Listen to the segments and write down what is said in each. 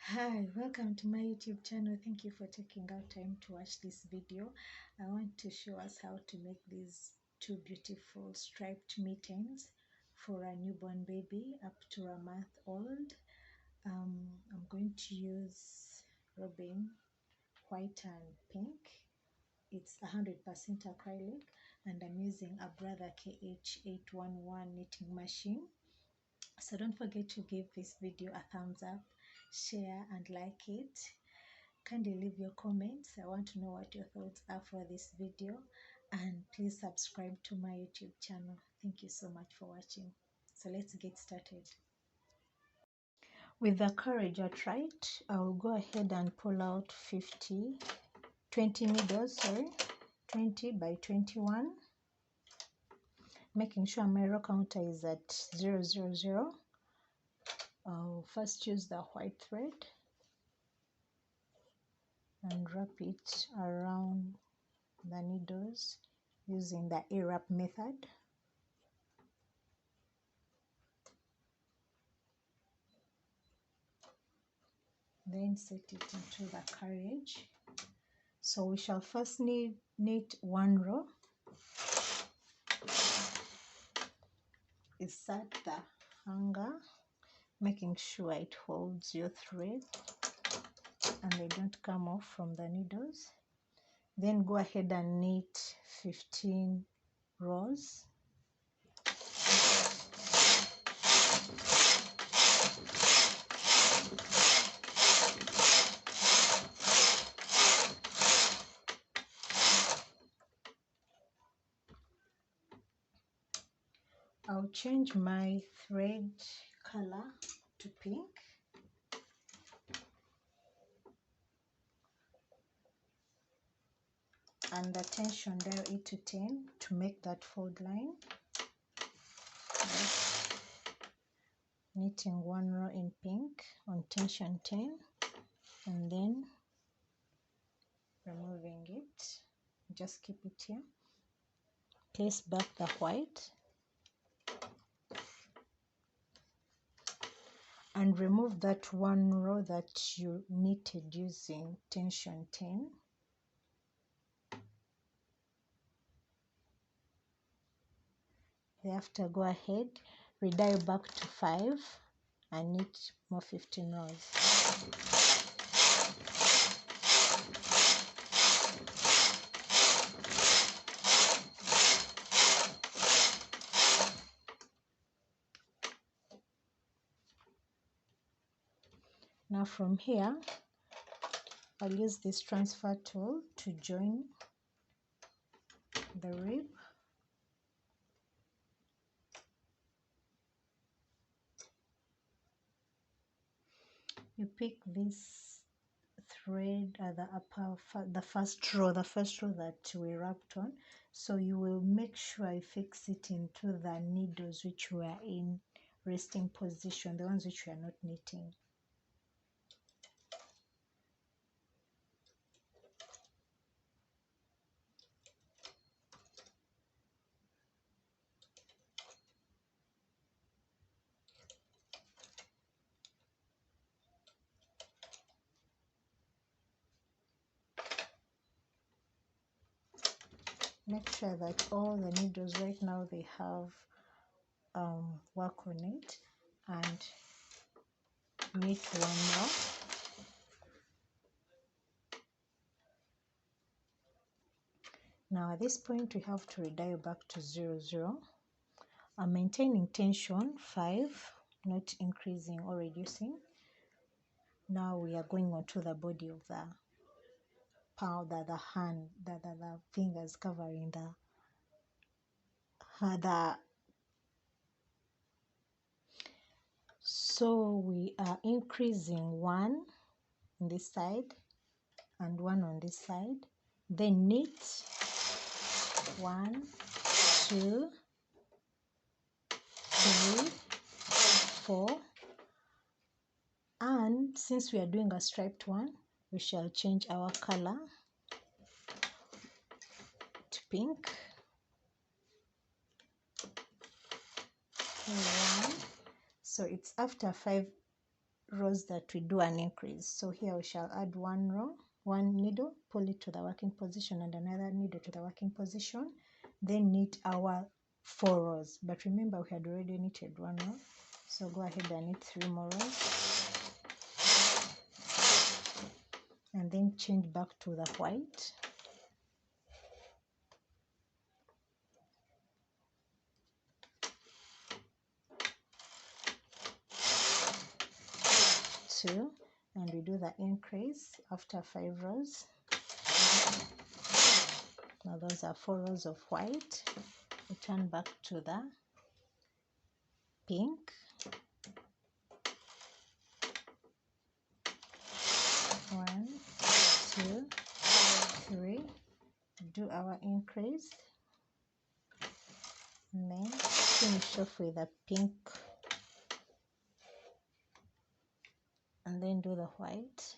Hi, welcome to my YouTube channel. Thank you for taking out time to watch this video. I want to show us how to make these two beautiful striped mittens for a newborn baby up to a month old. I'm going to use robin white and pink. It's 100% acrylic, and I'm using a Brother KH-811 knitting machine. So don't forget to give this video a thumbs up, share and like it. Kindly leave your comments. I want to know what your thoughts are for this video, and please subscribe to my YouTube channel. Thank you so much for watching. So let's get started. With the KH right, I will go ahead and pull out 20 needles, 20 by 21, making sure my row counter is at 000. I'll first use the white thread and wrap it around the needles using the A-wrap method. Then set it into the KH. So we shall first knit one row. Insert the hanger, making sure it holds your thread and they don't come off from the needles. Then go ahead and knit 15 rows. I'll change my thread color to pink. And the tension dial 8 to 10 to make that fold line. Just knitting one row in pink on tension 10 and then removing it. Just keep it here. Place back the white and remove that one row that you knitted using tension 10. Thereafter, go ahead, redial back to 5 and knit more 15 rows. Now from here, I'll use this transfer tool to join the rib. You pick this thread at the the first row that we wrapped on. So you will make sure I fix it into the needles which were in resting position, the ones which we are not knitting. Make sure that all the needles right now they have work on it, and knit one more. Now at this point we have to redial back to 0. I'm maintaining tension 5, not increasing or reducing. Now we are going on to the body of the powder, the hand, the fingers covering the so we are increasing 1 on this side and 1 on this side, then knit 1, 2, 3, 4, and since we are doing a striped one, we shall change our color to pink. 1. So it's after 5 rows that we do an increase. So here we shall add one row, one needle, pull it to the working position, and another needle to the working position, then knit our 4 rows. But remember, we had already knitted 1 row, so go ahead and knit 3 more rows, and then change back to the white. Two, and we do the increase after 5 rows. Now those are 4 rows of white. We turn back to the pink. One, two, three. Do our increase, and then finish off with a pink, and then do the white.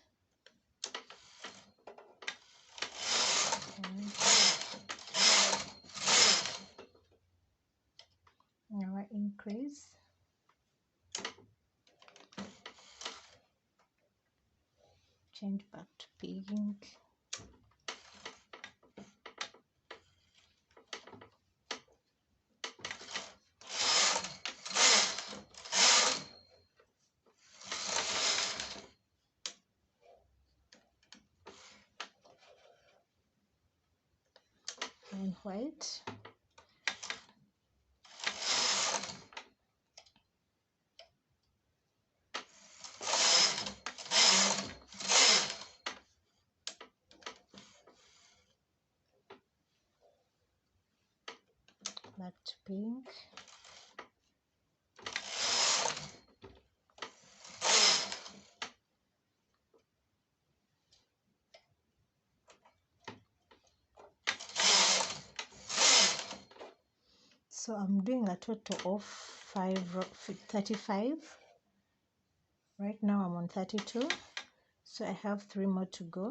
And our increase. Change back to pink. And white. Back to pink. So I'm doing a total of 35. Right now I'm on 32, so I have 3 more to go.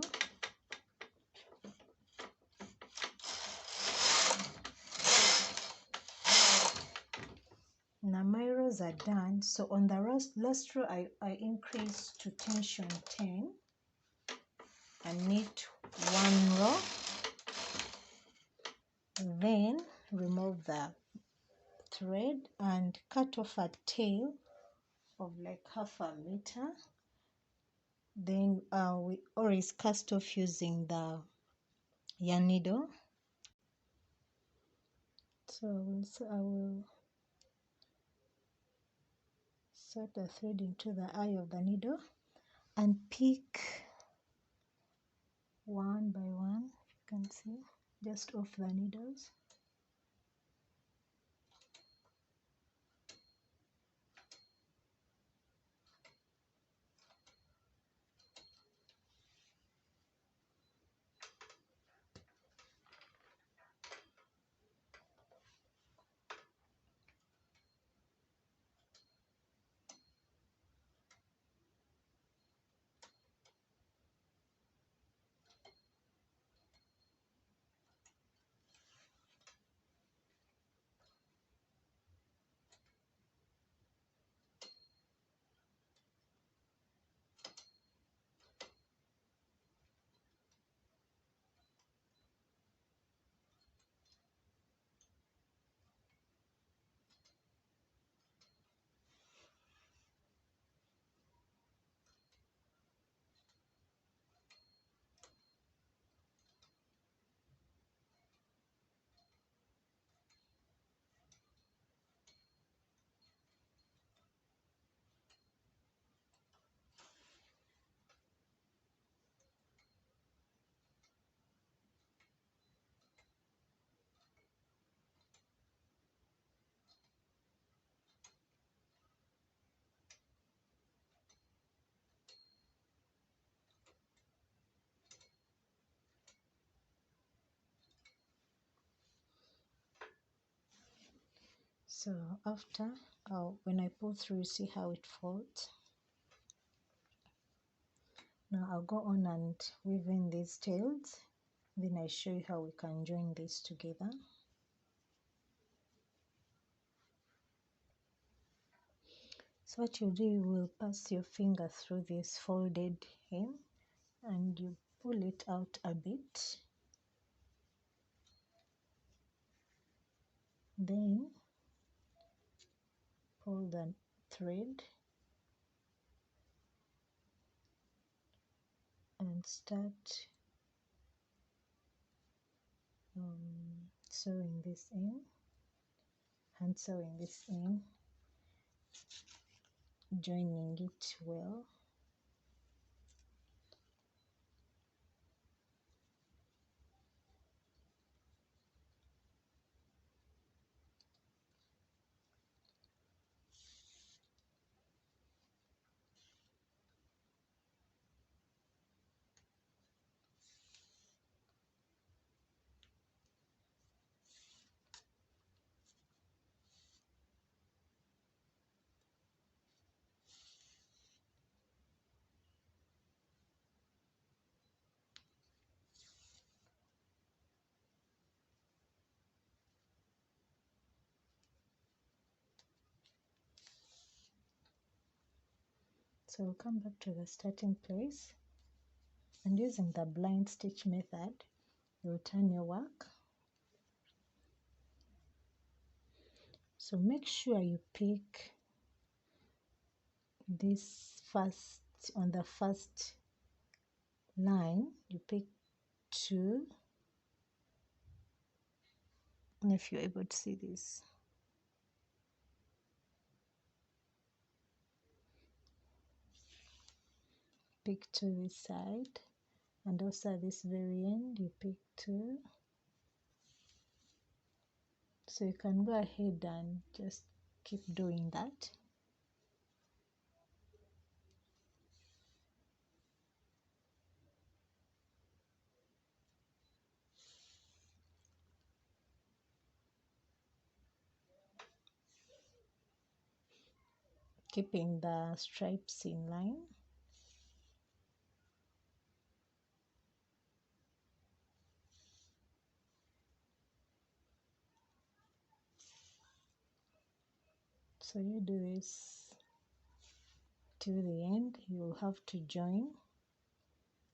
Now my rows are done. So on the last row I increase to tension 10 and knit 1 row, then remove the thread and cut off a tail of like ½ meter. Then we always cast off using the yarn needle. So I will insert the thread into the eye of the needle and pick one by one, if you can see, just off the needles. So after, when I pull through, you see how it folds. Now I'll go on and weave in these tails, then I show you how we can join this together. So what you do, you will pass your finger through this folded hem and you pull it out a bit. Then pull the thread and start sewing this in, hand sewing this in, joining it well. So we'll come back to the starting place, and using the blind stitch method, you'll turn your work. So make sure you pick this first, on the first line, you pick 2, and if you're able to see this, pick 2 this side, and also at this very end you pick 2. So you can go ahead and just keep doing that. Keeping the stripes in line. So you do this till the end. You will have to join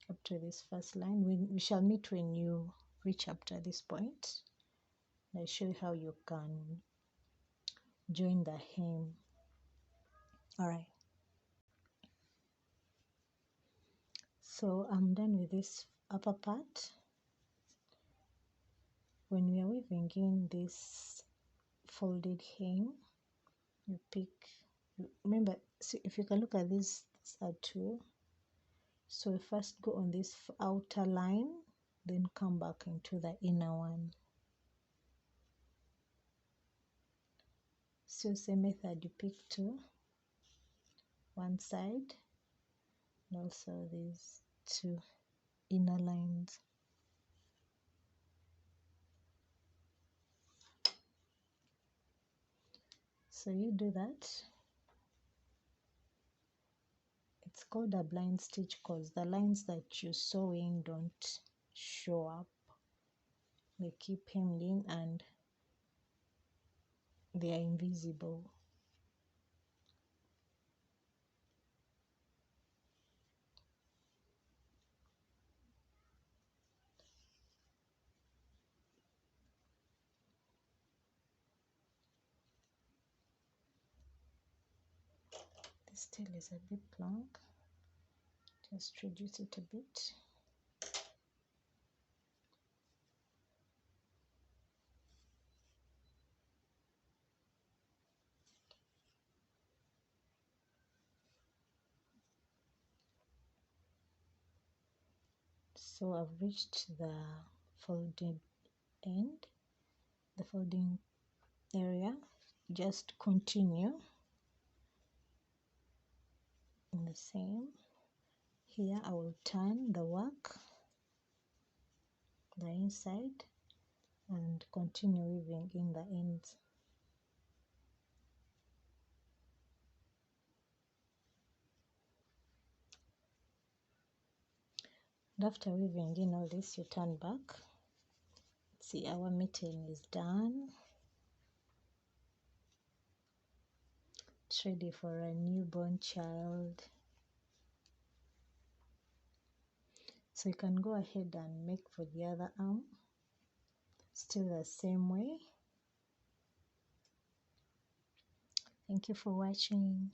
up to this first line. We shall meet when you reach up to this point. I'll show you how you can join the hem. Alright, so I'm done with this upper part. When we are weaving in this folded hem, you pick, remember, see, if you can look at this, these are 2. So first go on this outer line, then come back into the inner one. So same method, you pick 2, one side, and also these 2 inner lines. So you do that. It's called a blind stitch because the lines that you sew in don't show up. They keep hemmed in and they are invisible. This tail is a bit long. Just reduce it a bit. So I've reached the folding end, the folding area. Just continue in the same. Here I will turn the work, the inside, and continue weaving in the ends. And after weaving in all this, you turn back. See, our mitten is done. It's ready for a newborn child. So you can go ahead and make for the other arm, still the same way. Thank you for watching.